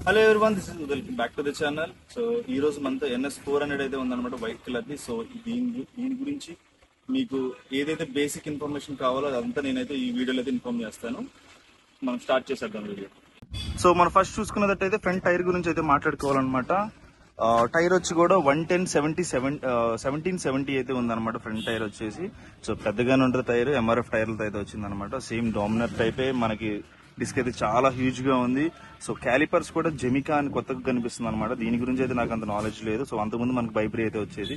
Hello everyone, this is welcome back to the channel. So ఈ రోజు మనతో NS400 అయితే ఉందన్నమాట, వైట్ కలర్ ది. సో దీని గురించి మీకు ఏదైతే బేసిక్ ఇన్ఫర్మేషన్ కావాలో అదంతా నేనైతే ఈ వీడియోలో అయితే ఇన్ఫార్మ్ చేస్తాను. మనం స్టార్ట్ చేసేద్దాం వీడియో. సో మనం ఫస్ట్ చూసుకున్నట్టయితే ఫ్రంట్ టైర్ గురించి అయితే మాట్లాడుకోవాలన్నమాట. టైర్ వచ్చి కూడా 1770 అయితే ఉందన్నమాట ఫ్రంట్ టైర్ వచ్చేసి. సో పెద్దగానే ఉంటుంది టైర్, MRF టైర్లతో అయితే వచ్చిందనమాట. సేమ్ డామినర్ టైపే మనకి. డిస్క్ అయితే చాలా హ్యూజ్ గా ఉంది. సో క్యాలిపర్స్ కూడా జెమికా అని కొత్తగా కనిపిస్తుంది అనమాట. దీని గురించి అయితే నాకు అంత నాలెడ్జ్ లేదు. సో అంతకుముందు మనకి బైబ్రీ అయితే వచ్చేది.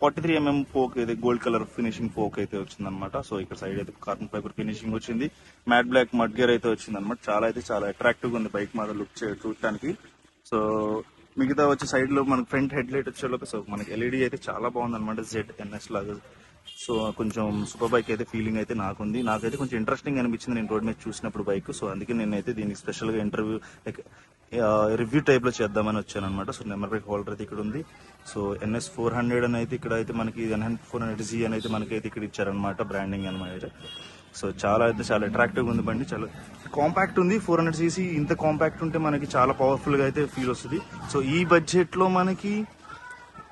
43mm ఫోక్ అయితే గోల్డ్ కలర్ ఫినిషింగ్ ఫోక్ అయితే వచ్చింది అనమాట. సో ఇక్కడ సైడ్ అయితే కార్బన్ ఫైబర్ ఫినిషింగ్ వచ్చింది. మ్యాట్ బ్లాక్ మడ్ గేర్ అయితే వచ్చింది అనమాట. చాలా అట్రాక్టివ్ గా ఉంది బైక్ మీద లుక్ చూడటానికి. సో మిగతా వచ్చే సైడ్ లో మనకి ఫ్రంట్ హెడ్ లైట్ వచ్చేలోపు సో మనకి LED అయితే చాలా బాగుంది అనమాట. ZNS లాగా. సో కొంచెం సూపర్ బైక్ అయితే ఫీలింగ్ అయితే నాకైతే కొంచెం ఇంట్రెస్టింగ్ అనిపించింది నేను రోడ్ మీద చూసినప్పుడు బైక్. సో అందుకే నేనైతే దీనికి స్పెషల్ గా ఇంటర్వ్యూ రివ్యూ టైప్ లో చేద్దామని వచ్చాను అనమాట. సో నెంబర్ ప్లేట్ హోల్డర్ అయితే ఇక్కడ ఉంది. సో NS400 అని అయితే ఇక్కడ అయితే మనకి NS400Z అని అయితే మనకైతే ఇక్కడ ఇచ్చారనమాట, బ్రాండింగ్ అనమాట. సో చాలా అట్రాక్టివ్ ఉంది బండి. చాలా కాంపాక్ట్ ఉంది. 400cc ఇంత కాంపాక్ట్ ఉంటే మనకి చాలా పవర్ఫుల్ గా అయితే ఫీల్ వస్తుంది. సో ఈ బడ్జెట్ లో మనకి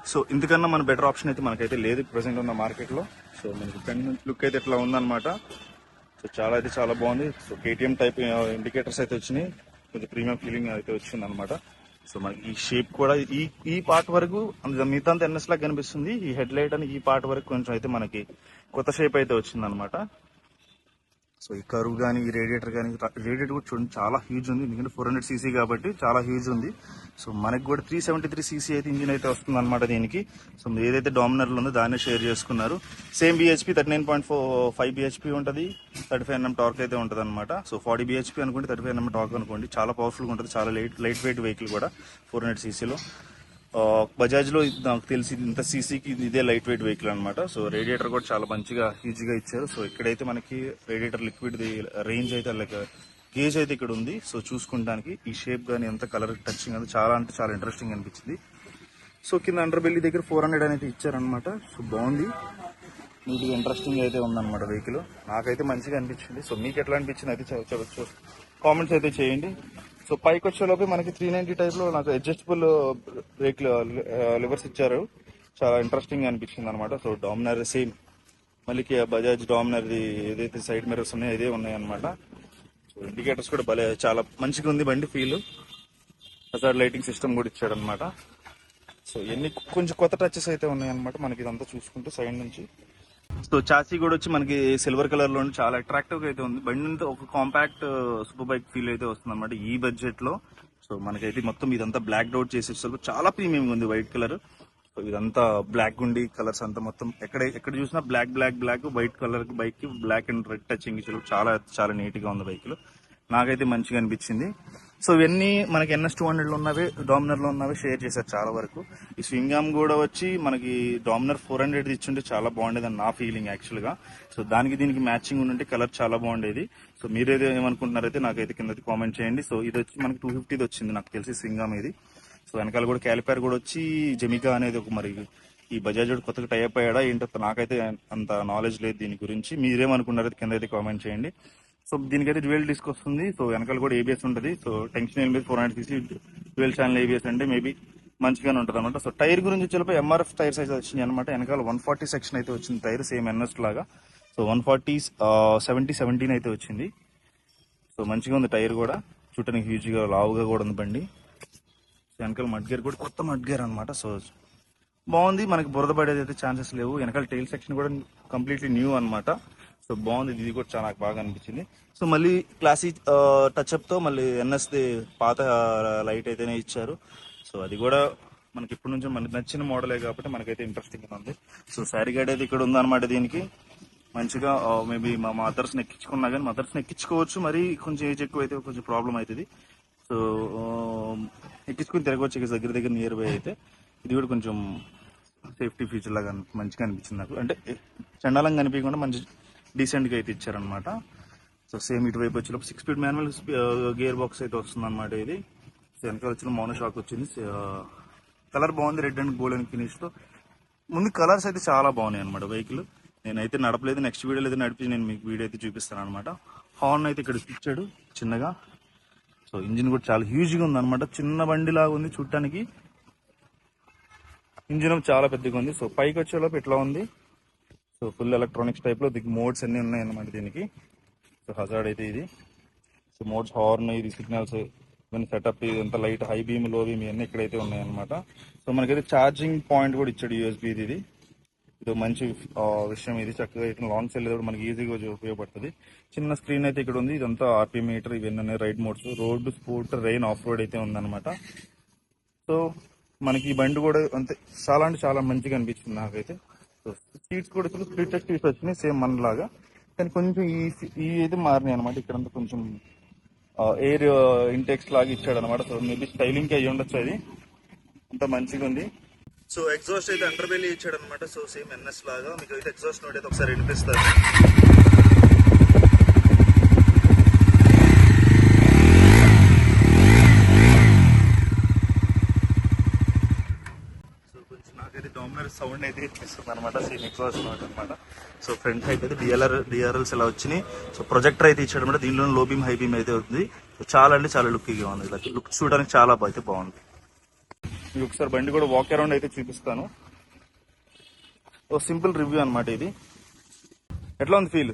సో ఇంతకన్నా మన బెటర్ ఆప్షన్ అయితే మనకైతే లేదు ప్రెసెంట్ ఉన్న మార్కెట్ లో. సో మనకి ఫ్రంట్ లుక్ అయితే ఇట్లా ఉందన్నమాట. సో చాలా బాగుంది. సో KTM టైప్ ఇండికేటర్స్ అయితే వచ్చినాయి. కొంచెం ప్రీమియం ఫీలింగ్ అయితే వచ్చింది అనమాట. సో మనకి ఈ షేప్ కూడా ఈ పార్ట్ వరకు మిగతా అంతా NS లాగా కనిపిస్తుంది. ఈ హెడ్ లైట్ అని ఈ పార్ట్ వరకు కొంచెం అయితే మనకి కొత్త షేప్ అయితే వచ్చింది అనమాట. సో ఈ కర్వ్ కానీ ఈ రేడియేటర్ కూడా చూడండి చాలా హ్యూజ్ ఉంది. ఎందుకంటే 400cc కాబట్టి చాలా హ్యూజ్ ఉంది. సో మనకి కూడా 373cc అయితే ఇంజిన్ అయితే వస్తుంది అనమాట దీనికి. సో ఏదైతే డామినర్ ఉందో దాన్ని షేర్ చేసుకున్నారు. సేమ్ BHP 39.5 BHP ఉంటుంది. 35 Nm టార్క్ అయితే ఉంటుంది అనమాట. సో 40 BHP అనుకోండి, 35 Nm టార్క్ అనుకోండి. చాలా పవర్ఫుల్ గా ఉంటుంది. చాలా లైట్ వెయిట్ వెహికల్ కూడా 400cc లో. బజాజ్ లో నాకు తెలిసి ఇంత సీసీకి ఇదే లైట్ వెయిట్ వెహికల్ అనమాట. సో రేడియేటర్ కూడా చాలా మంచిగా హ్యూజ్ గా ఇచ్చారు. సో ఇక్కడైతే మనకి రేడియేటర్ లిక్విడ్ రేంజ్ అయితే లైక్ గేజ్ అయితే ఇక్కడ ఉంది. సో చూసుకుంటానికి ఈ షేప్ గానీ ఎంత కలర్ టచింగ్ అది చాలా ఇంట్రెస్టింగ్ అనిపించింది. సో కింద అండర్ బెల్లి దగ్గర 400 అనేది ఇచ్చారనమాట. సో బాగుంది, నీట్గా ఇంట్రెస్టింగ్ అయితే ఉందన్నమాట వెహికల్. నాకైతే మంచిగా అనిపించింది. సో మీకు ఎట్లా అనిపించింది అయితే కామెంట్స్ అయితే చేయండి. సో పైకి వచ్చేలోపే మనకి 390 టైప్ లో నాకు అడ్జస్టబుల్ బ్రేక్ లివర్స్ ఇచ్చారు. చాలా ఇంట్రెస్టింగ్ అనిపించింది అనమాట. సో డామినర్ సేమ్ మళ్ళీ బజాజ్ డామినర్ ఏదైతే సైడ్ మిర్రర్స్ ఉన్నాయో ఇదే ఉన్నాయి అనమాట. సో ఇండికేటర్స్ కూడా భలే చాలా మంచిగా ఉంది బండి ఫీల్. హజార్డ్ లైటింగ్ సిస్టమ్ కూడా ఇచ్చాడు అనమాట. సో ఎన్ని కొంచెం కొత్త టచెస్ అయితే ఉన్నాయి అనమాట మనకి ఇదంతా చూసుకుంటూ సైడ్ నుంచి. సో చాసీ కూడా వచ్చి మనకి సిల్వర్ కలర్ లో చాలా అట్రాక్టివ్ గా అయితే ఉంది. బండి అంతా ఒక కాంపాక్ట్ సూపర్ బైక్ ఫీల్ అయితే వస్తుంది అనమాట ఈ బడ్జెట్ లో. సో మనకైతే మొత్తం ఇదంతా బ్లాక్ డౌట్ చేసేస్తారు. చాలా ప్రీమియం ఉంది వైట్ కలర్. సో ఇదంతా బ్లాక్ ఉండి కలర్స్ అంతా మొత్తం ఎక్కడ చూసినా బ్లాక్ వైట్ కలర్ బైక్ కి బ్లాక్ అండ్ రెడ్ టచింగ్ చాలా నీట్ గా ఉంది బైక్ లో. నాకైతే మంచిగా అనిపించింది. సో ఇవన్నీ మనకి NS200 లో ఉన్నవి, డామినర్ లో ఉన్నవి షేర్ చేశారు చాలా వరకు. ఈ స్వింగ్ ఆర్మ్ కూడా వచ్చి మనకి డామినర్ 400 ఇచ్చుంటే చాలా బాగుండేది అని నా ఫీలింగ్ యాక్చువల్ గా. సో దీనికి మ్యాచింగ్ ఉంటే కలర్ చాలా బాగుండేది. సో మీరేదో ఏమనుకుంటున్నారైతే నాకైతే కింద కామెంట్ చేయండి. సో ఇది వచ్చి మనకి 250 వచ్చింది నాకు తెలిసి స్వింగ్ ఆర్మ్ ఇది. సో వెనకాల కూడా క్యాలిపర్ కూడా వచ్చి జెమికా అనేది ఒక మరి ఈ బజాజ్ కొత్తగా టైప్ అయ్యాడా ఏంటో నాకైతే అంత నాలెడ్జ్ లేదు దీని గురించి. మీరేమనుకున్నారైతే కింద అయితే కామెంట్ చేయండి. సో దీనికైతే డ్యూయల్ డిస్క్ వస్తుంది. సో వెనకాల కూడా ABS ఉంటుంది. సో టెన్షన్ ఏం లేదు, 400cc డ్యూయల్ ఛానల్ ABS అంటే మేబీ మంచిగానే ఉంటుంది అనమాట. సో టైర్ గురించి వచ్చేలోపు MRF టైర్ సైజ్ వచ్చింది అనమాట. వెనకాల 140 సెక్షన్ అయితే వచ్చింది టైర్, సేమ్ NS లాగా. సో 140 17 అయితే వచ్చింది. సో మంచిగా ఉంది టైర్ కూడా, చూడటానికి హ్యూజ్ గా లావుగా కూడా ఉంది బండి. వెనకాల మడ్ గేర్ కూడా కొత్త మడ్ గేర్ అనమాట. సో బాగుంది, మనకి బురద పడేది అయితే ఛాన్సెస్ లేవు. వెనకాల టైల్ సెక్షన్ కూడా కంప్లీట్లీ న్యూ అనమాట. సో బాగుంది, ఇది కూడా చాలా బాగా అనిపించింది. సో మళ్ళీ క్లాసిక్ టచ్అప్ తో మళ్ళీ NS పాత లైట్ అయితేనే ఇచ్చారు. సో అది కూడా మనకి ఇప్పటి నుంచి మనకి నచ్చిన మోడలే కాబట్టి మనకైతే ఇంట్రెస్టింగ్ ఉంది. సో శారీ గైడ్ అయితే ఇక్కడ ఉందన్నమాట. దీనికి మంచిగా మేబీ మా మదర్స్ ని ఎక్కించుకున్నా కానీ మదర్స్ ని ఎక్కించుకోవచ్చు, మరి కొంచెం ఏజ్ ఎక్కువ అయితే కొంచెం ప్రాబ్లం అవుతుంది. సో ఎక్కించుకుని తిరగవచ్చు దగ్గర నియర్ బై అయితే. ఇది కూడా కొంచెం సేఫ్టీ ఫీచర్ లాగా మంచిగా అనిపించింది నాకు. అంటే చండాలంగా అనిపించకుండా మంచి డీసెంట్ గా అయితే ఇచ్చారనమాట. సో సేమ్ ఇటువైపు వచ్చేటప్పుడు 6 స్పీడ్ మాన్యువల్ గేర్ బాక్స్ అయితే వస్తుంది అనమాట ఇది. వెనకాల వచ్చిన మోనో షాక్ వచ్చింది. కలర్ బాగుంది, రెడ్ అండ్ గోల్డెన్ ఫినిష్ తో. ముందు కలర్స్ అయితే చాలా బాగున్నాయి అనమాట వెహికల్. నేనైతే నడపలేదు, నెక్స్ట్ వీడియోలో అయితే నడిపి నేను మీకు వీడియో అయితే చూపిస్తాను అనమాట. హార్న్ అయితే ఇక్కడ ఇచ్చాడు చిన్నగా. సో ఇంజిన్ కూడా చాలా హ్యూజ్గా ఉంది అనమాట, చిన్న బండి లాగా ఉంది చూడటానికి. ఇంజిన్ చాలా పెద్దగా ఉంది. సో పైకి వచ్చేలోపు ఇట్లా ఉంది. సో ఫుల్ ఎలక్ట్రానిక్స్ టైప్ లో దీనికి మోడ్స్ అన్ని ఉన్నాయి అనమాట దీనికి. సో హజార్డ్ అయితే ఇది. సో మోడ్స్, హార్న్, ఇది సిగ్నల్స్, ఇవన్నీ సెటప్, ఇదంతా లైట్, హై బీమ్, లో బీమ్ ఇవన్నీ ఇక్కడైతే ఉన్నాయన్నమాట. సో మనకైతే ఛార్జింగ్ పాయింట్ కూడా ఇచ్చాడు యూఎస్బీ. ఇది మంచి విషయం. ఇది చక్కగా ఇట్లా లాంగ్ సెల్ మనకి ఈజీగా ఉపయోగపడుతుంది. చిన్న స్క్రీన్ అయితే ఇక్కడ ఉంది. ఇదంతా ఆర్పీ మీటర్, ఇవన్నీ ఉన్నాయి. Ride modes, road, sport, rain, off road అయితే ఉందన్నమాట. సో మనకి ఈ బండి కూడా అంతే చాలా అంటే చాలా మంచిగా అనిపించింది నాకైతే. సో సీట్స్ కూడా స్ప్లిట్ సీట్స్ వచ్చినాయి సేమ్ మనలాగా, కానీ కొంచెం ఈ అయితే మారినాయి అనమాట. ఇక్కడంతా కొంచెం ఎయిర్ ఇంటెక్స్ లాగా ఇచ్చాడు అనమాట. సో మేబీ స్టైలింగ్ అయ్యి ఉండొచ్చు, అది అంత మంచిగా ఉంది. సో ఎగ్జాస్ట్ అయితే అండర్ బెల్లీ ఇచ్చాడు అనమాట. సో సేమ్ ఎన్ఎస్ లాగా. మీకు అయితే ఎగ్జాస్ట్ నోట్ అయితే ఒకసారి వినిపిస్తారు. నాకైతే డామినర్ సౌండ్ అయితే ఇస్తుంది అనమాట. సేమ్ ఎగ్జాస్ట్ నోట్ అనమాట. సో ఫ్రంట్ అయితే డిఆర్ఎల్స్ ఇలా వచ్చినాయి. సో ప్రొజెక్టర్ అయితే ఇచ్చాడు అనమాట. దీనిలో లో బీమ్, హై బీమ్ అయితే ఉంది. సో చాలా అంటే చాలా లుక్గా ఉంది. ఇలా లుక్ చూడడానికి చాలా అయితే బాగుంది. మీకు ఒకసారి బండి కూడా వాక్ అరౌండ్ అయితే చూపిస్తాను. ఓ సింపుల్ రివ్యూ అనమాట ఇది. ఎట్లా ఉంది feel?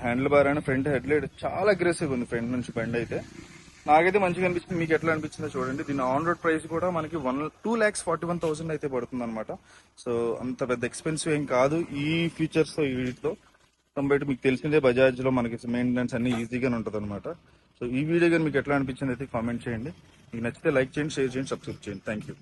Handle bar and front head light చాలా అగ్రెసివ్ ఉంది ఫ్రంట్ నుంచి బండి అయితే. నాకైతే మంచిగా అనిపించింది. మీకు ఎట్లా అనిపించిందో చూడండి. దీని ఆన్ రోడ్ ప్రైస్ కూడా మనకి 2,41,000 అయితే పడుతుంది అనమాట. సో అంత పెద్ద ఎక్స్పెన్సివ్ ఏం కాదు ఈ ఫీచర్స్ తో. వీటితో కంపేర్ మీకు తెలిసిందే బజాజ్ లో మనకి మెయింటెనెన్స్ అన్ని ఈజీగానే ఉంటుంది అనమాట. సో ఈ వీడియో కానీ మీకు ఎట్లా అనిపించింది అయితే కామెంట్ చేయండి. మీకు నచ్చితే లైక్ చేయండి, షేర్ చేయండి, సబ్స్క్రైబ్ చేయండి. Thank you.